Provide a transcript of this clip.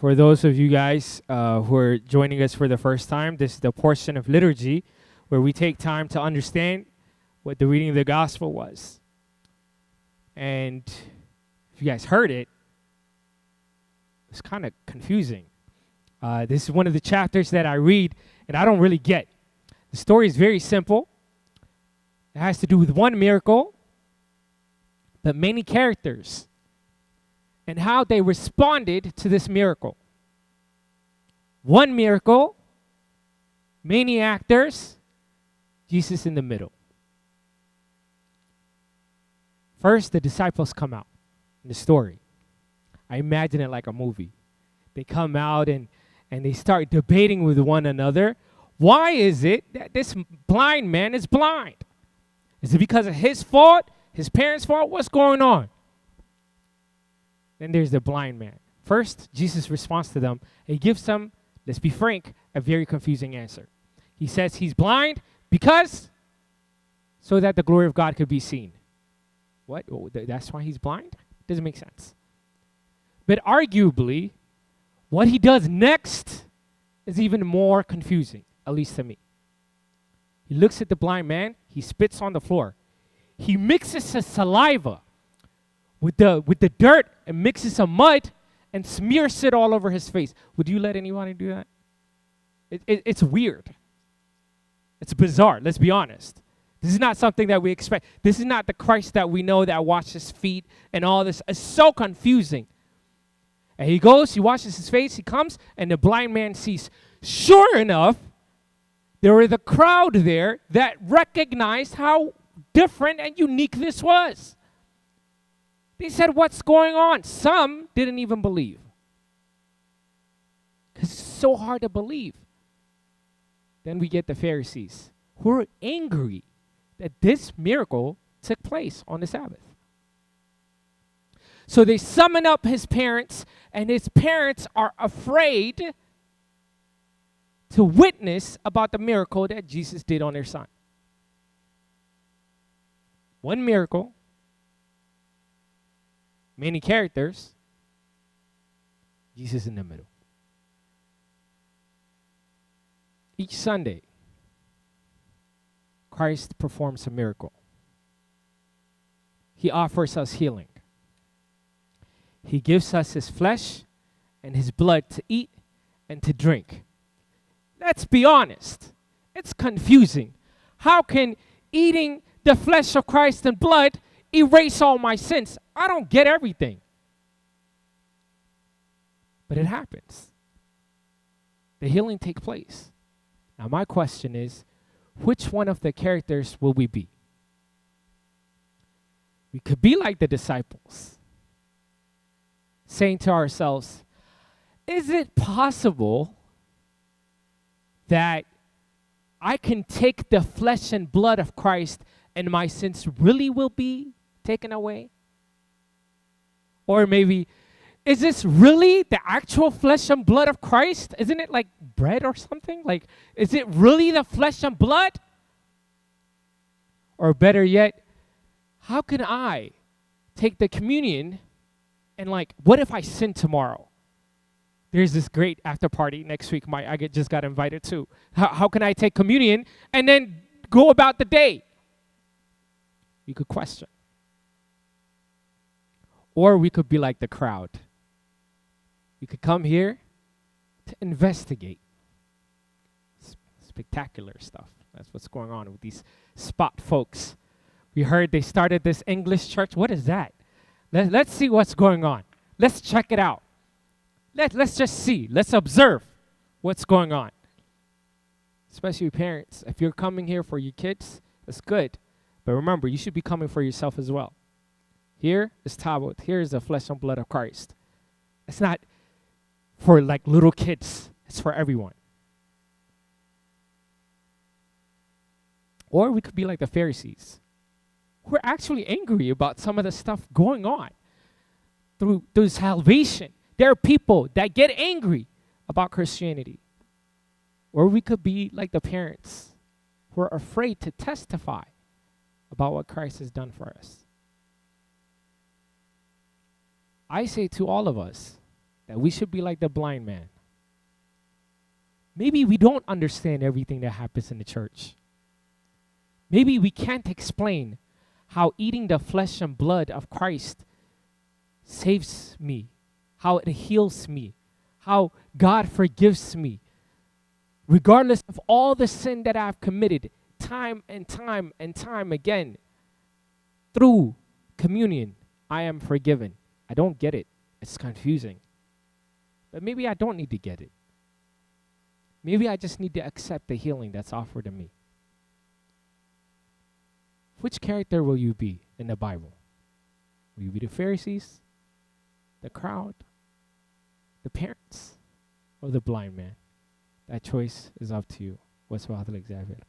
For those of you guys who are joining us for the first time, this is the portion of liturgy where we take time to understand what the reading of the gospel was. And if you guys heard it, it's kind of confusing. This is one of the chapters that I read and I don't really get. The story is very simple. It has to do with one miracle, but many characters and how they responded to this miracle. One miracle, many actors, Jesus in the middle. First, the disciples come out in the story. I imagine it like a movie. They come out and they start debating with one another. Why is it that this blind man is blind? Is it because of his fault? His parents' fault? What's going on? Then there's the blind man. First, Jesus responds to them. He gives them, let's be frank, a very confusing answer. He says he's blind because so that the glory of God could be seen. What? Oh, that's why he's blind? Doesn't make sense. But arguably, what he does next is even more confusing, at least to me. He looks at the blind man. He spits on the floor. He mixes his saliva with the dirt and mixes some mud and smears it all over his face. Would you let anyone do that? It's weird. It's bizarre, let's be honest. This is not something that we expect. This is not the Christ that we know that washes feet and all this. It's so confusing. And he goes, he washes his face, he comes, and the blind man sees. Sure enough, there was a crowd there that recognized how different and unique this was. They said, what's going on? Some didn't even believe. Because it's so hard to believe. Then we get the Pharisees who are angry that this miracle took place on the Sabbath. So they summon up his parents, and his parents are afraid to witness about the miracle that Jesus did on their son. One miracle, many characters, Jesus in the middle. Each Sunday, Christ performs a miracle. He offers us healing. He gives us his flesh and his blood to eat and to drink. Let's be honest. It's confusing. How can eating the flesh of Christ and blood erase all my sins? I don't get everything. But it happens. The healing takes place. Now my question is, which one of the characters will we be? We could be like the disciples, saying to ourselves, is it possible that I can take the flesh and blood of Christ and my sins really will be taken away? Or maybe, is this really the actual flesh and blood of Christ? Isn't it like bread or something? Like, is it really the flesh and blood? Or better yet, how can I take the communion and what if I sin tomorrow? There's this great after party next week just got invited to. How can I take communion and then go about the day? You could question. Or we could be like the crowd. You could come here to investigate spectacular stuff. That's what's going on with these spot folks. We heard they started this English church. What is that? Let's see what's going on. Let's check it out. Let's just see. Let's observe what's going on. Especially parents. If you're coming here for your kids, that's good. But remember, you should be coming for yourself as well. Here is Tabot. Here is the flesh and blood of Christ. It's not for little kids. It's for everyone. Or we could be like the Pharisees. We're actually angry about some of the stuff going on through salvation. There are people that get angry about Christianity. Or we could be like the parents who are afraid to testify about what Christ has done for us. I say to all of us, that we should be like the blind man. Maybe we don't understand everything that happens in the church. Maybe we can't explain how eating the flesh and blood of Christ saves me, how it heals me, how God forgives me, regardless of all the sin that I've committed time and time and time again. Through communion, I am forgiven. I don't get it. It's confusing. But maybe I don't need to get it. Maybe I just need to accept the healing that's offered to me. Which character will you be in the Bible? Will you be the Pharisees, the crowd, the parents, or the blind man? That choice is up to you. What's Father Xavier?